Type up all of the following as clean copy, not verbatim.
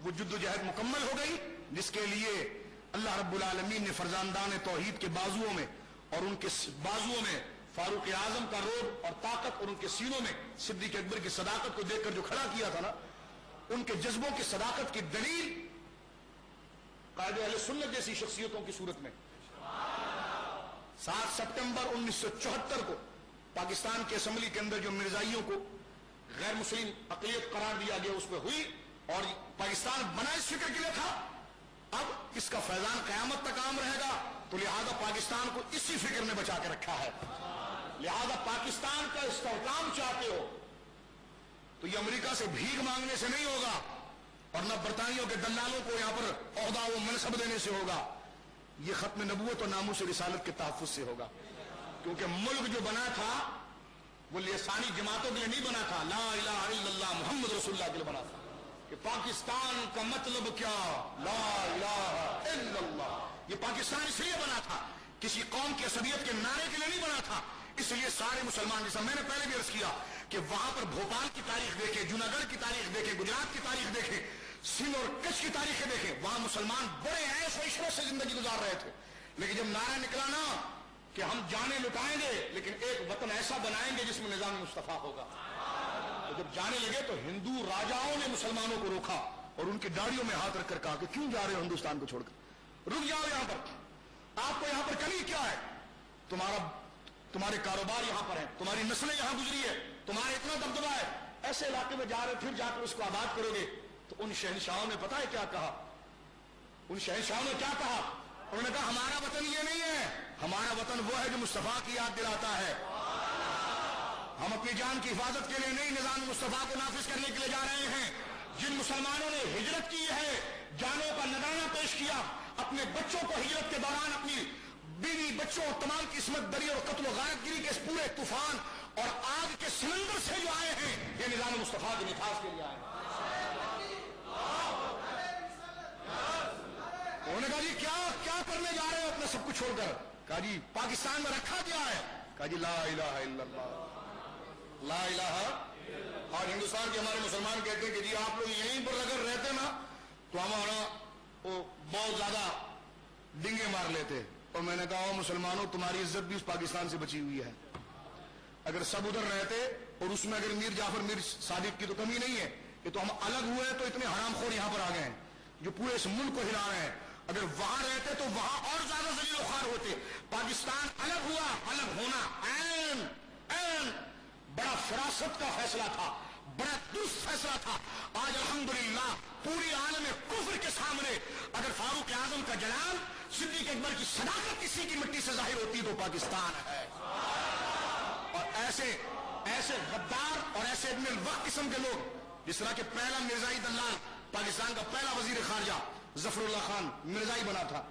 وہ جدوجہد مکمل ہو گئی جس کے لیے اللہ رب العالمین نے فرزاندان توحید کے بازوؤں میں اور ان کے بازوؤں میں فاروق اعظم کا رعب اور طاقت اور ان کے سینوں میں صدیق اکبر کی صداقت کو دیکھ کر جو کھڑا کیا تھا نا، ان کے جذبوں کی صداقت کی دلیل قائد اہل سنت جیسی شخصیتوں کی صورت میں 7 سپٹمبر 1974 کو پاکستان کی اسمبلی کے اندر جو مرزائیوں کو غیر مسلم اقلیت قرار دیا گیا اس پہ ہوئی، اور پاکستان بنا اس فکر کے لیے تھا اب اس کا فیضان قیامت تک عام رہے گا، تو لہذا پاکستان کو اسی فکر نے بچا کے رکھا ہے۔ لہذا پاکستان کا استحکام چاہتے ہو تو یہ امریکہ سے بھیک مانگنے سے نہیں ہوگا، اور نہ برطانیوں کے دلالوں کو یہاں پر عہدہ و منصب دینے سے ہوگا، یہ ختم نبوت اور ناموس رسالت کے تحفظ سے ہوگا۔ کیونکہ ملک جو بنا تھا وہ لسانی جماعتوں کے لیے نہیں بنا تھا، لا الہ الا اللہ محمد رسول اللہ کے لیے بنا تھا کہ پاکستان کا مطلب کیا، لا الہ الا اللہ۔ یہ پاکستان اس لیے بنا تھا، کسی قوم کی عصبیت کے نعرے کے لیے نہیں بنا تھا۔ اس لیے سارے مسلمان، جیسا میں نے پہلے بھی عرض کیا کہ وہاں پر بھوپال کی تاریخ دیکھیں، جوناگڑھ کی تاریخ دیکھیں، گجرات کی تاریخ دیکھیں، سندھ اور کچھ کی تاریخیں دیکھیں، وہاں مسلمان بڑے عیش و عشرت سے زندگی گزار رہے تھے، لیکن جب نعرہ نکلا نا کہ ہم جانیں لٹائیں گے لیکن ایک وطن ایسا بنائیں گے جس میں نظام مصطفیٰ ہوگا، تو جب جانے لگے تو ہندو راجاؤں نے مسلمانوں کو روکا اور ان کی داڑھیوں میں ہاتھ رکھ کر کہا کہ کیوں جا رہے ہو ہندوستان کو چھوڑ کر، رک جاؤ یہاں پر، آپ کو یہاں پر کمی کیا ہے، تمہارے کاروبار یہاں پر ہیں، تمہاری نسلیں یہاں گزری ہے، تمہارا اتنا دبدبہ ہے، ایسے علاقے میں جا رہے پھر جا کر اس کو آباد کرو گے۔ تو ان شہنشاہوں نے پتہ ہے کیا کہا، ان شہنشاہوں نے کیا کہا، انہوں نے کہا ہمارا وطن یہ نہیں ہے، ہمارا وطن وہ ہے جو مصطفیٰ کی یاد دلاتا ہے، ہم اپنی جان کی حفاظت کے لیے نہیں، نظام مصطفیٰ کو نافذ کرنے کے لیے جا رہے ہیں۔ جن مسلمانوں نے ہجرت کی ہے، جانوں کا نذرانہ پیش کیا، اپنے بچوں کو ہجرت کے دوران اپنی بیوی بچوں اور تمام کی عصمت دری اور قتل و غارت گری کے اس پورے طوفان اور آگ کے سمندر سے جو آئے ہیں، یہ نظام مصطفیٰ کے نفاذ کے لیے آئے ہیں۔ انہوں نے کہا جی کیا کرنے جا رہے ہو اپنا سب کچھ چھوڑ کر، کہا جی پاکستان میں رکھا کیا ہے، کہا جی لا الہ الا اللہ، لا الہ۔ اور ہندوستان کے ہمارے مسلمان کہتے ہیں کہ جی آپ لوگ یہیں پر اگر رہتے نا تو ہمارا وہ بہت زیادہ ڈنگے مار لیتے، اور میں نے کہا مسلمانوں تمہاری عزت بھی اس پاکستان سے بچی ہوئی ہے، اگر سب ادھر رہتے اور اس میں اگر میر جعفر میر صادق کی تو کمی نہیں ہے، یہ تو ہم الگ ہوئے تو اتنے حرام خور یہاں پر آ گئے ہیں جو پورے اس ملک کو ہلا رہے ہیں، اگر وہاں رہتے تو وہاں اور زیادہ ذلیل و خوار ہوتے۔ پاکستان الگ ہوا، الگ ہونا عین بڑا فراست کا فیصلہ تھا، بڑا درست فیصلہ تھا۔ آج الحمدللہ پوری عالم کفر کے سامنے اگر فاروق اعظم کا جلال، صدیق اکبر کی صداقت کسی کی مٹی سے ظاہر ہوتی تو پاکستان ہے۔ اور ایسے غدار اور ایسے ابن الوقت قسم کے لوگ، جس طرح کہ پہلا مرزائی دلال پاکستان کا پہلا وزیر خارجہ ظفر اللہ خان مرزائی بنا تھا،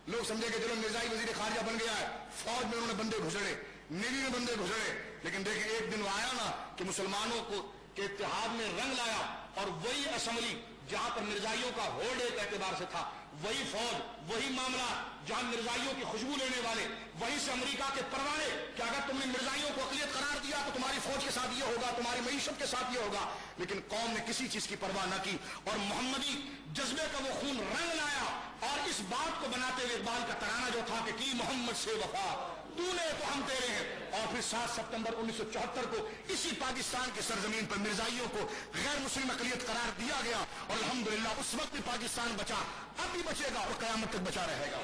لوگ سمجھے کہ چلو مرزائی وزیر خارجہ بن گیا ہے، فوج میں انہوں نے بندے گھسڑے، نیوی میں بندے گھسڑے، لیکن دیکھیں ایک دن وہ آیا نا کہ مسلمانوں کو کے اتحاد میں رنگ لایا، اور وہی اسمبلی جہاں پر مرزائیوں کا ہولڈ ایک اعتبار سے تھا، وہی فوج، وہی معاملہ جہاں مرزائیوں کی خوشبو لینے والے، وہیں سے امریکہ کے پروانے کہ اگر تم نے مرزائیوں کو اقلیت قرار دیا تو تمہاری فوج کے ساتھ یہ ہوگا، تمہاری معیشت کے ساتھ یہ ہوگا، لیکن قوم نے کسی چیز کی پرواہ نہ کی، اور محمدی جذبے کا وہ خون رنگ لایا، اور اس بات کو بناتے ہوئے اقبال کا ترانہ جو تھا کہ کی محمد سے وفا تو نے تو ہم تیرے ہیں، اور پھر 7 سپتمبر 1974 کو اسی پاکستان کی سرزمین پر مرزائیوں کو غیر مسلم اقلیت قرار دیا گیا، اور الحمدللہ اس وقت بھی پاکستان بچا، اب بھی بچے گا اور قیامت تک بچا رہے گا۔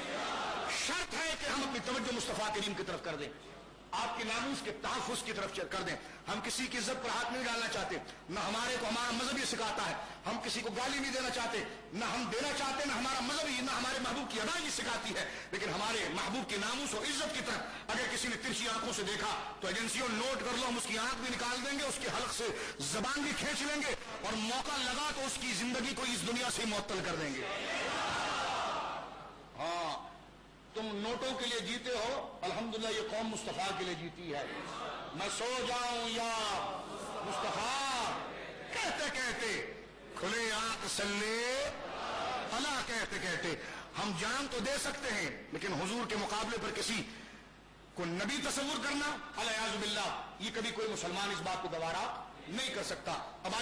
شرط ہے کہ ہم اپنی توجہ مصطفیٰ کریم کی طرف کر دیں، آپ کے ناموس کے تحفظ کی طرف کر دیں۔ ہم کسی کی عزت پر ہاتھ نہیں ڈالنا چاہتے، نہ ہمارے کو ہمارا مذہب یہ سکھاتا ہے، ہم کسی کو گالی نہیں دینا چاہتے، نہ ہم دینا چاہتے، نہ ہمارا مذہب نہ ہمارے محبوب کی ادا یہ سکھاتی ہے، لیکن ہمارے محبوب کے ناموس اور عزت کی طرف اگر کسی نے ترچھی آنکھوں سے دیکھا تو ایجنسیوں نوٹ کر لو، ہم اس کی آنکھ بھی نکال دیں گے، اس کے حلق سے زبان بھی کھینچ لیں گے، اور موقع لگا تو اس کی زندگی کو اس دنیا سے معطل کر دیں گے۔ ہاں تم نوٹوں کے لیے جیتے ہو، الحمدللہ یہ قوم مصطفیٰ کے لیے جیتی ہے۔ میں سو جاؤں یا مصطفیٰ کہتے کہتے، کھلے آنکھ سلے اللہ کہتے کہتے، ہم جان تو دے سکتے ہیں لیکن حضور کے مقابلے پر کسی کو نبی تصور کرنا، الیاذ باللہ، یہ کبھی کوئی مسلمان اس بات کو گوارا نہیں کر سکتا۔ اب